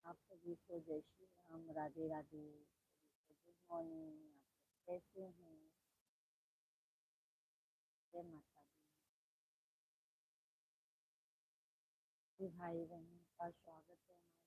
आप सभी को जय श्री राम, राधे राधे। Good morning. आप कैसे हैं? जय माता दी। भाई बहन का स्वागत है हमारे।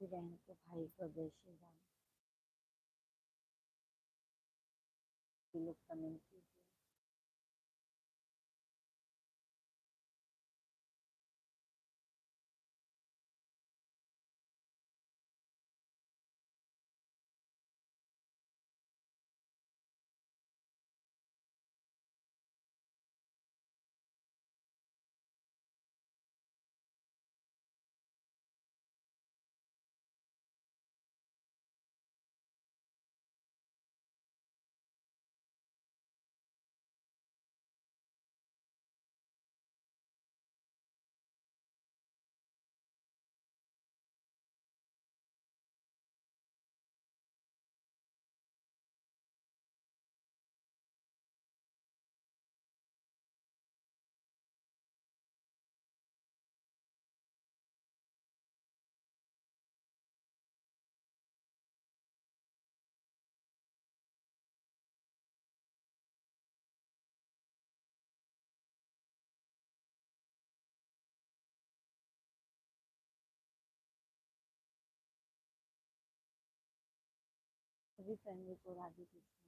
बहन को भाई को जय श्री राम। लोग कमेंट कीजिए। सभी फैमिली को राधे कृष्णा।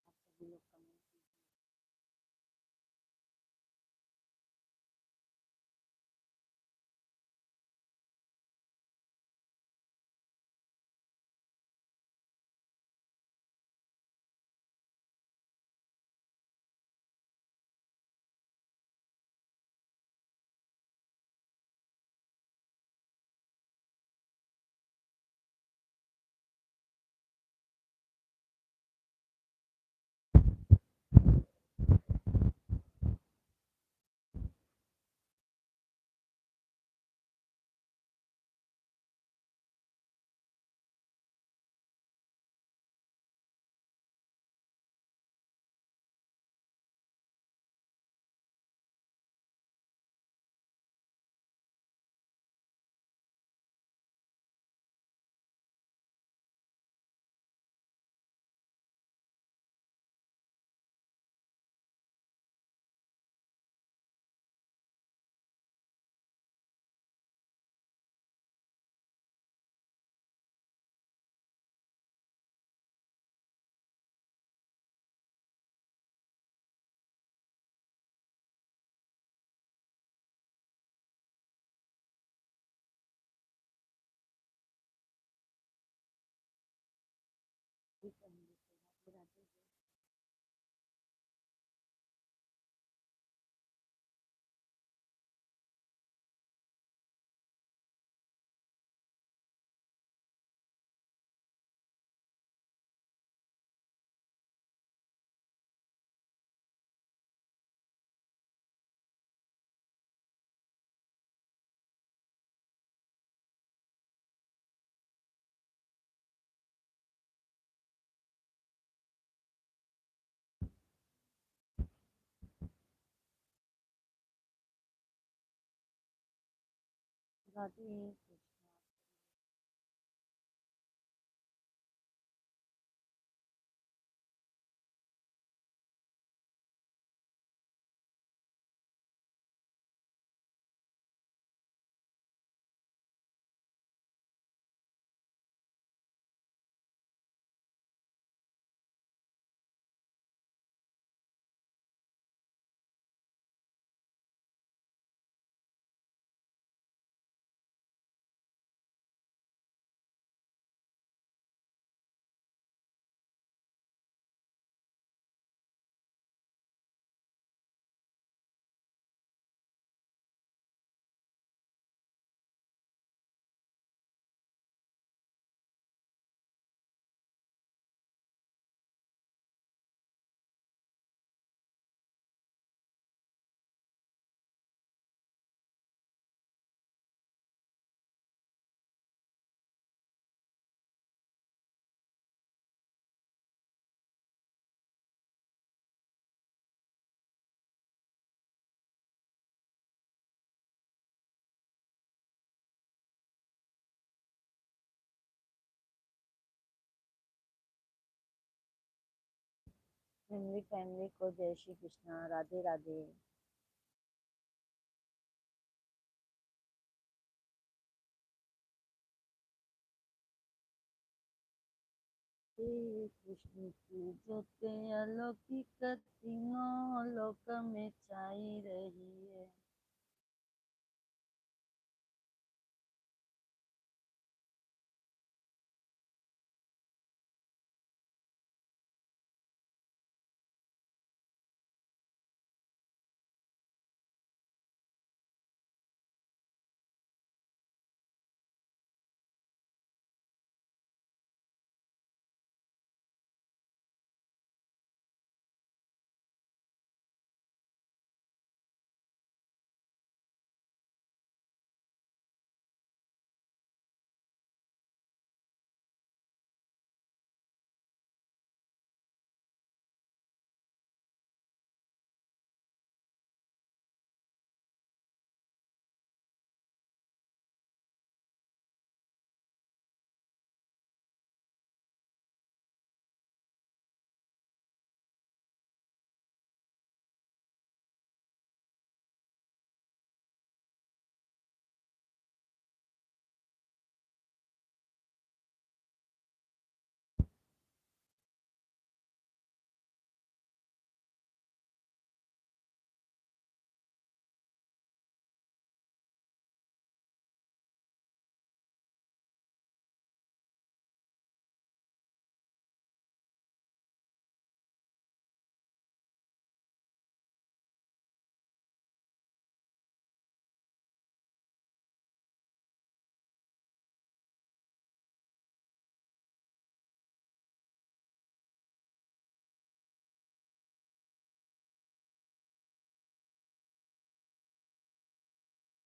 आप सभी लोग कमेंट कीजिए। राधे कृष्णा। फैमिली को जय श्री कृष्णा, राधे राधे। श्री कृष्ण की ज्योति अलौकिक तीनों लोक में छाई रही है।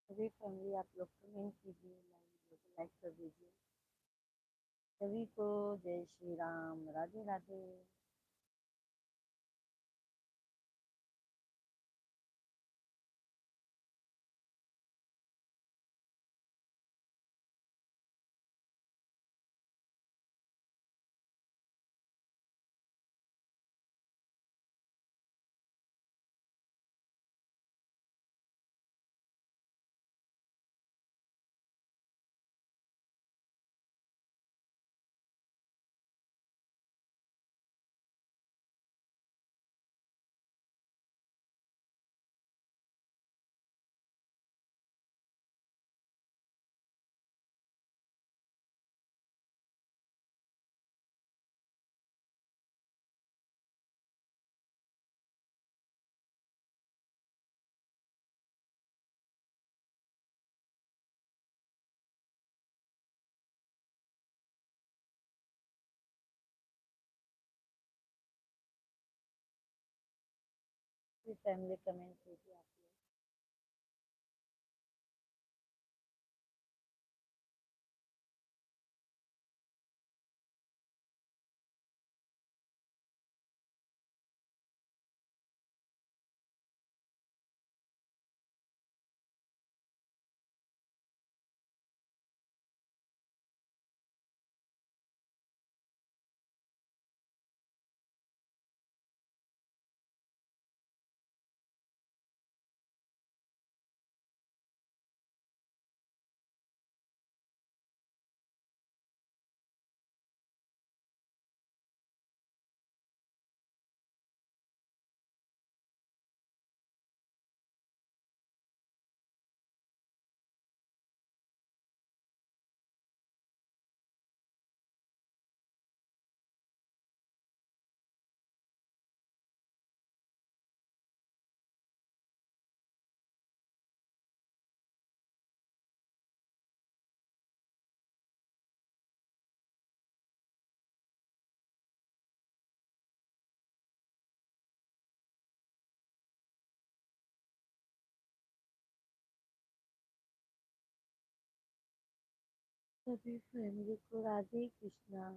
सभी फैमिली आप लोग कमेंट कीजिए, लाइक कर दीजिए। सभी को जय श्री राम, राधे राधे। सभी फैमिली कमेंट कीजिए आप लोग। सभी फैमिली को राधे कृष्णा।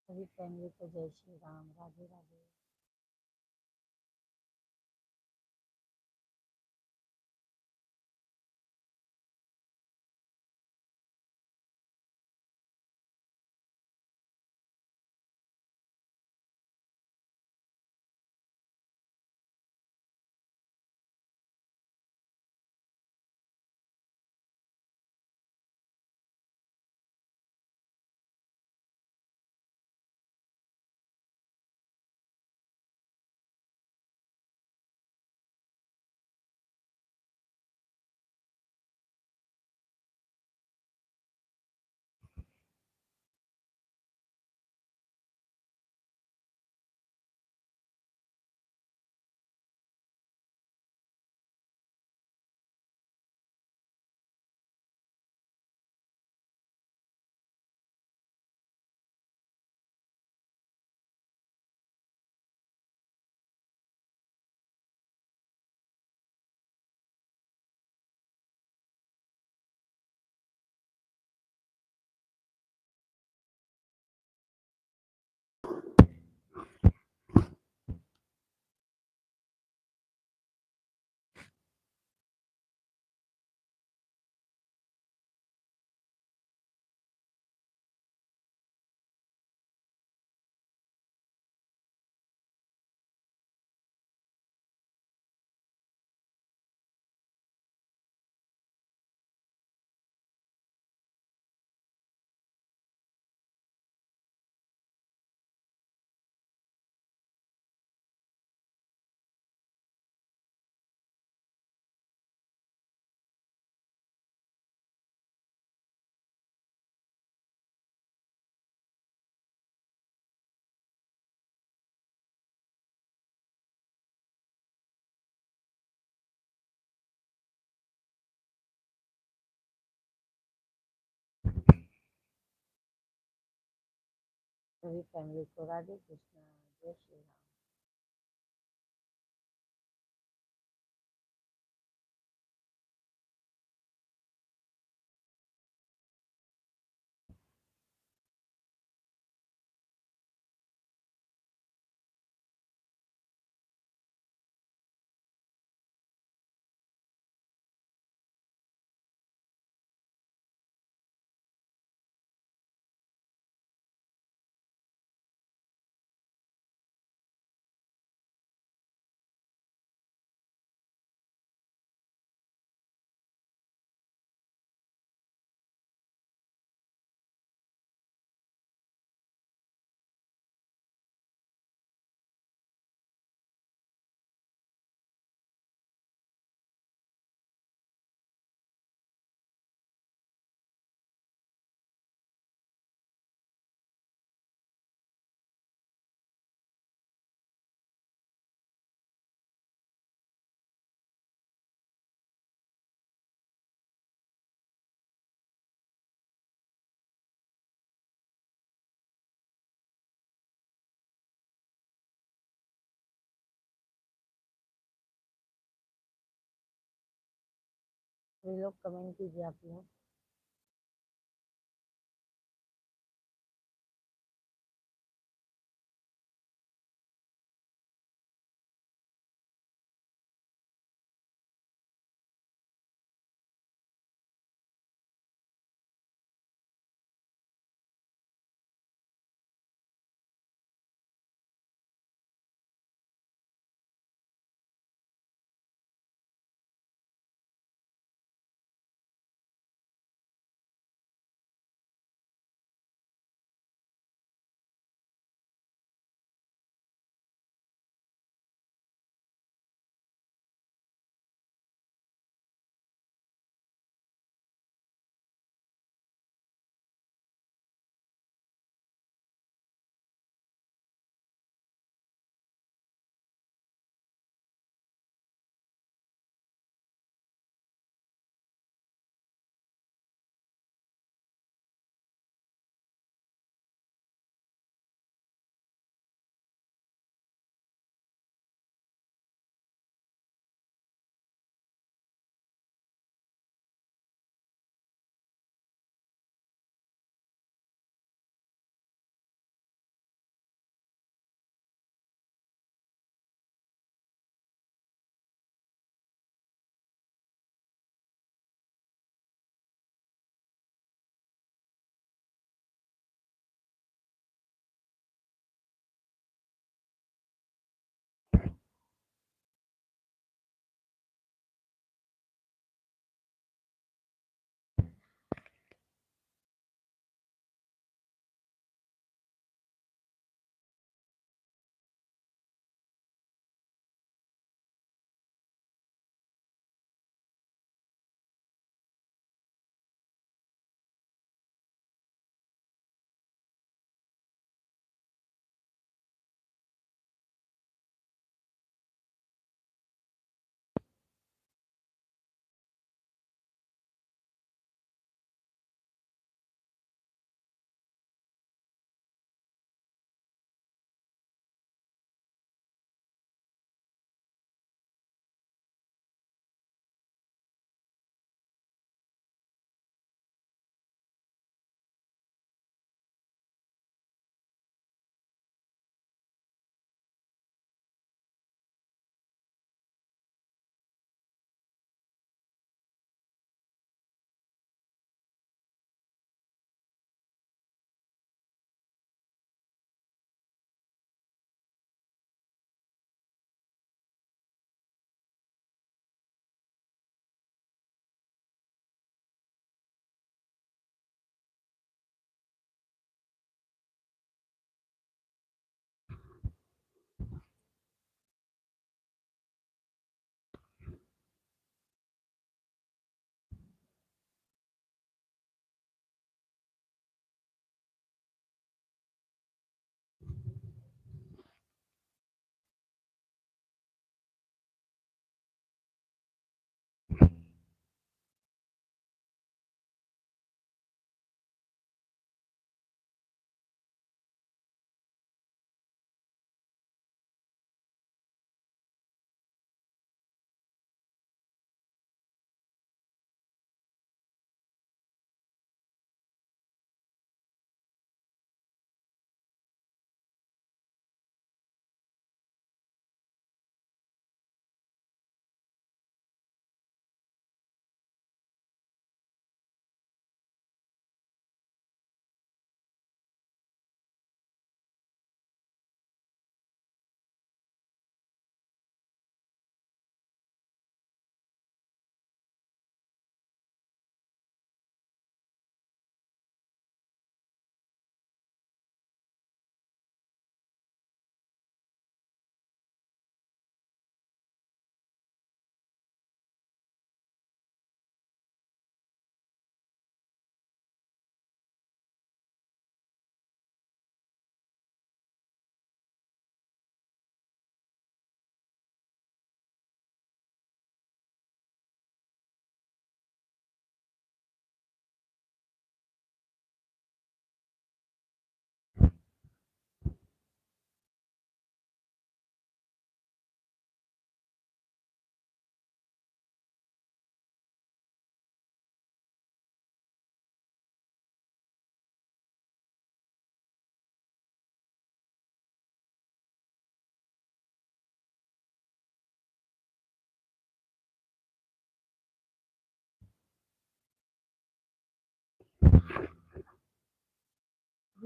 सभी फैमिली को जय श्री राम, राधे राधे। सभी फैमिली को राधे कृष्णा, जय श्री राम। सभी लोग कमेंट कीजिए आप लोग।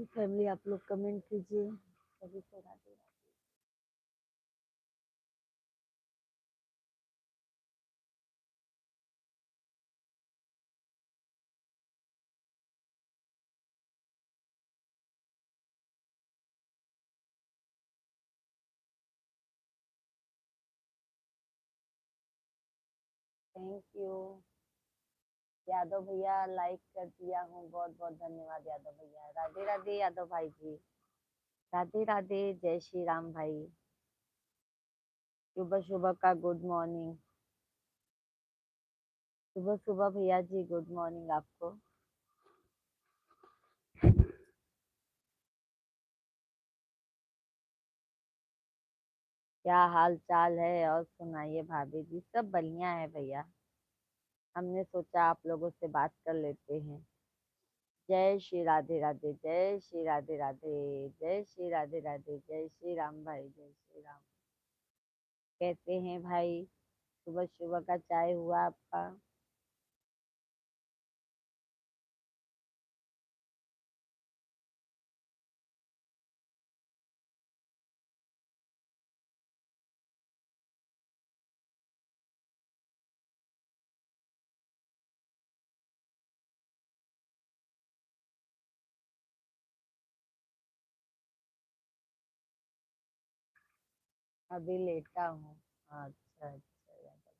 सभी फैमिली आप लोग कमेंट कीजिए। सभी को राधे राधे। थैंक यू यादव भैया, लाइक कर दिया हूँ, बहुत बहुत धन्यवाद यादव भैया। राधे राधे यादव भाई जी, राधे राधे, जय श्री राम भाई। सुबह सुबह का गुड मॉर्निंग। सुबह सुबह भैया जी गुड मॉर्निंग आपको। क्या हाल चाल है और सुनाइए भाभी जी। सब बढ़िया है भैया। हमने सोचा आप लोगों से बात कर लेते हैं। जय श्री राधे राधे, जय श्री राधे राधे, जय श्री राधे राधे, जय श्री राम भाई, जय श्री राम। कैसे हैं भाई? सुबह सुबह का चाय हुआ आपका? अभी लेटा हूँ। अच्छा अच्छा यादव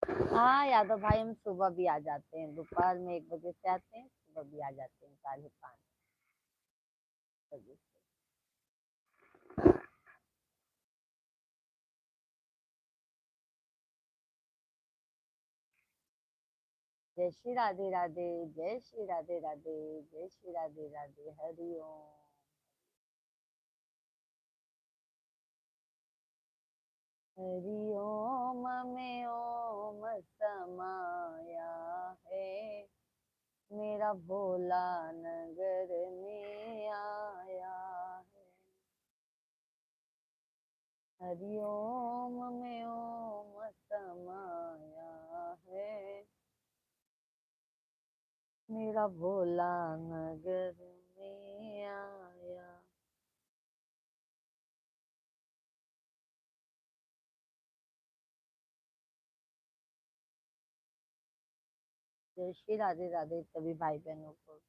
भाई। हाँ यादव भाई, हम सुबह भी आ जाते हैं, दोपहर में 1 बजे से आते हैं, सुबह भी आ जाते हैं 5:30 बजे से। जय श्री राधे राधे, जय श्री राधे राधे, जय श्री राधे राधे, हरि ओम। हरि ओम में ओम समाया है, मेरा भोला नगर में आया है। हरि ओम में ओम समाया है, मेरा भोला नगर में आया। जय श्री राधे राधे सभी भाई बहनों को।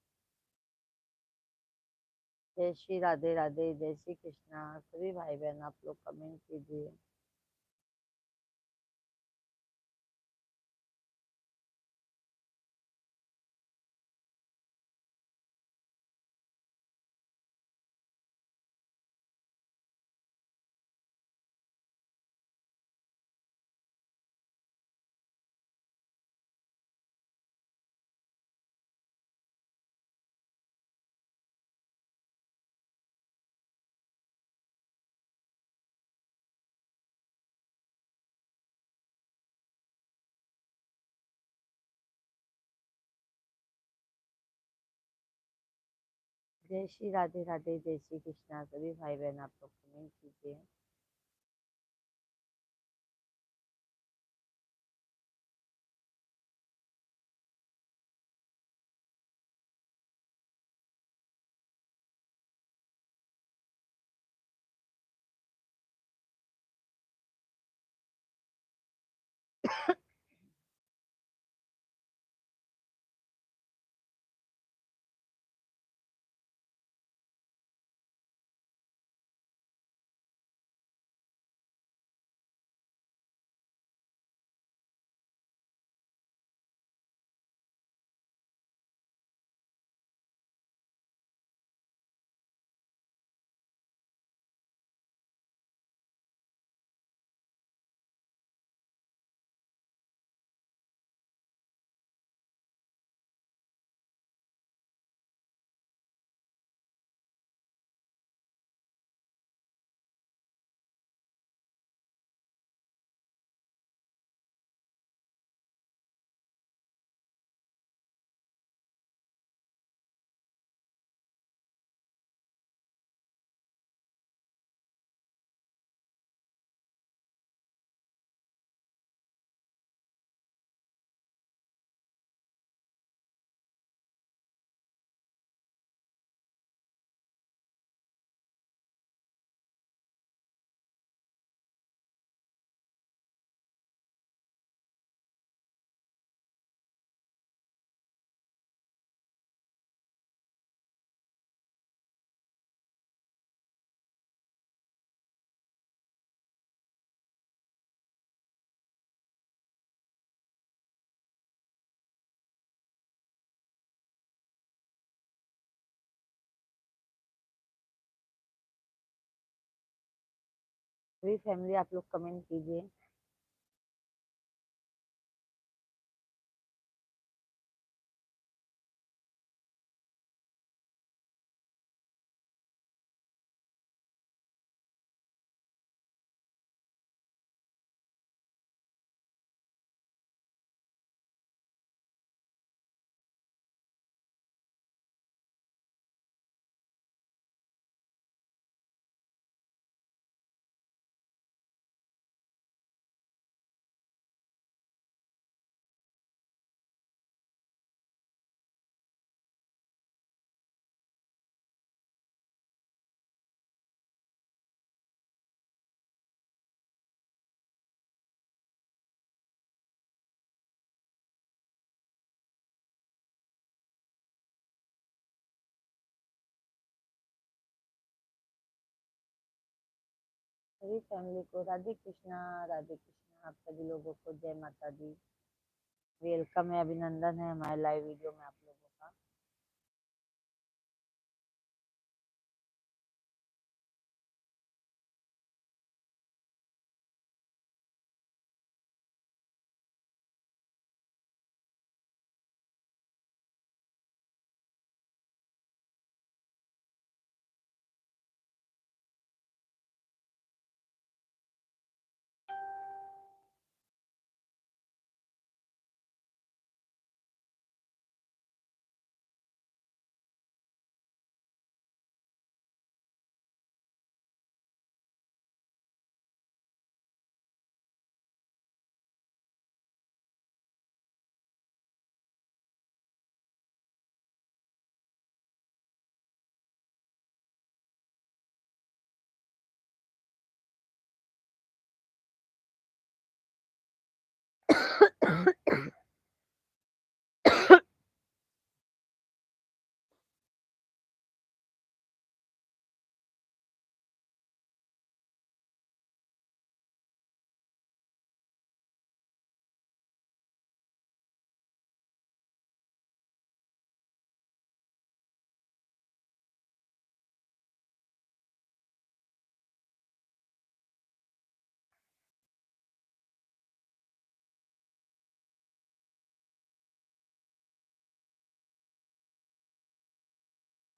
जय श्री राधे राधे, जय श्री कृष्णा सभी भाई बहन आप लोग कमेंट कीजिए। जय श्री राधे राधे, जय श्री कृष्णा सभी भाई बहन आप लोग कमेंट कीजिए। सभी फैमिली आप लोग कमेंट कीजिए। सभी फैमिली को राधे कृष्णा, राधे कृष्णा। आप सभी लोगों को जय माता दी। वेलकम है, अभिनंदन है हमारे लाइव वीडियो में आप लोगों का।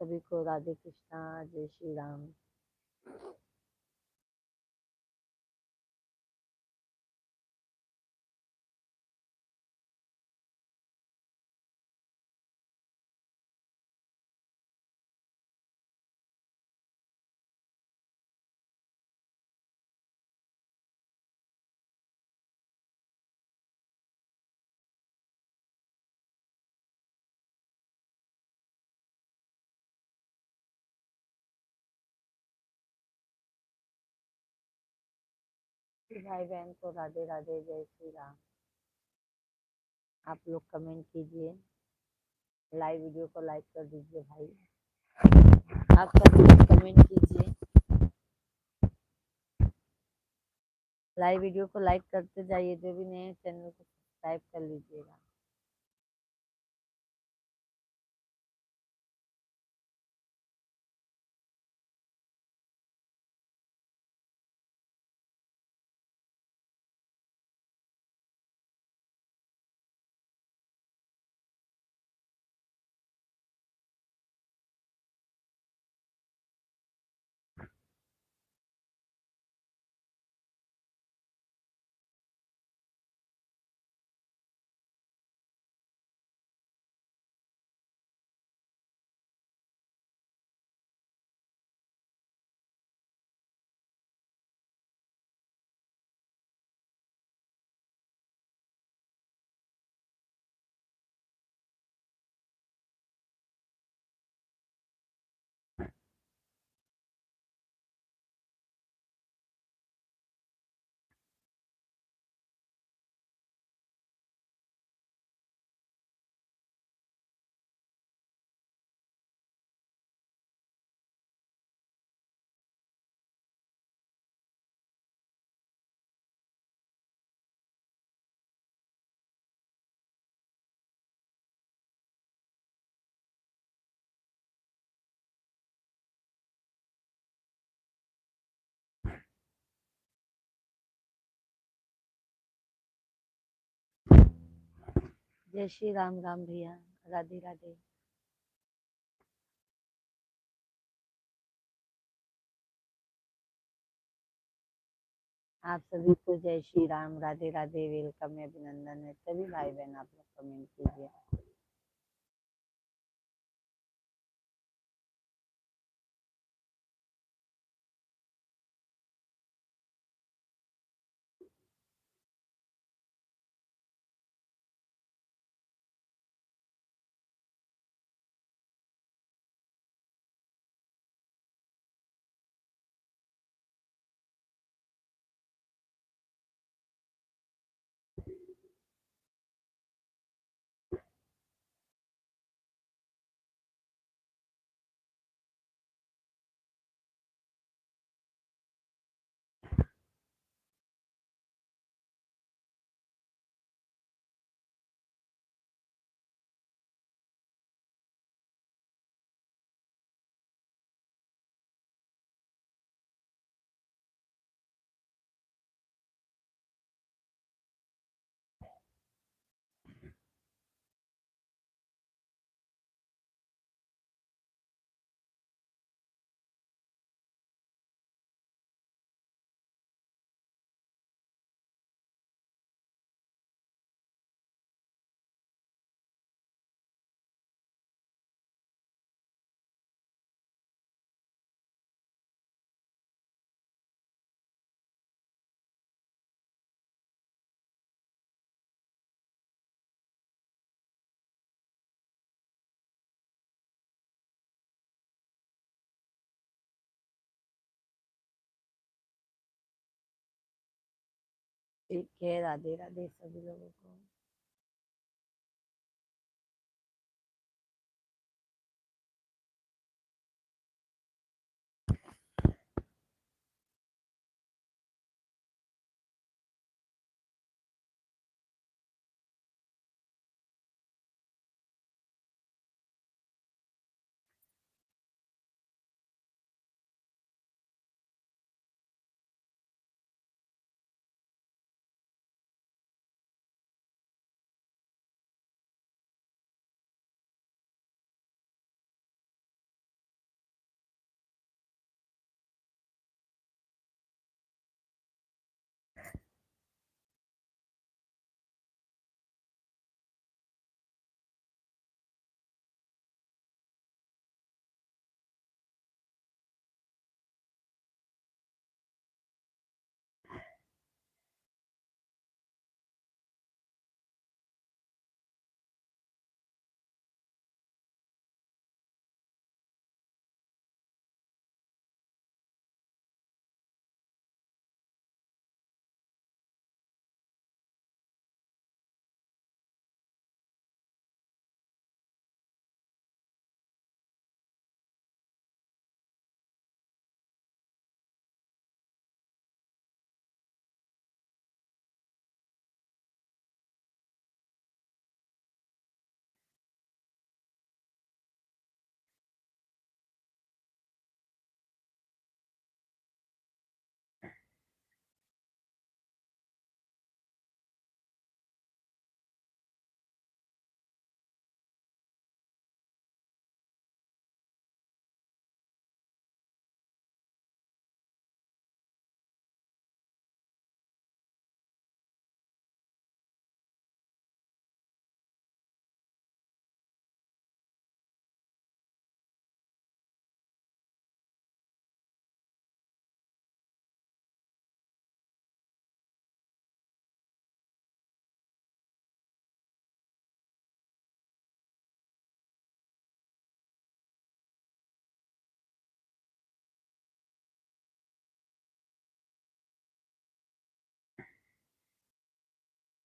सभी को राधे कृष्णा, जय श्री राम। भाई बहन को राधे राधे, जय श्री राम। आप लोग कमेंट कीजिए, लाइव वीडियो को लाइक कर दीजिए भाई। आप सब लोग कमेंट कीजिए, लाइव वीडियो को लाइक करते जाइए। जो भी नए चैनल को सब्सक्राइब कर लीजिएगा। जय श्री राम राम भैया। राधे राधे। आप सभी को जय श्री राम, राधे राधे, वेलकम है, अभिनंदन है। सभी भाई बहन आप लोग कमेंट कीजिए। ठीक है, राधे राधे सभी लोगों को।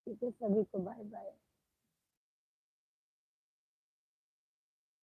ठीक है, सभी को बाय बाय।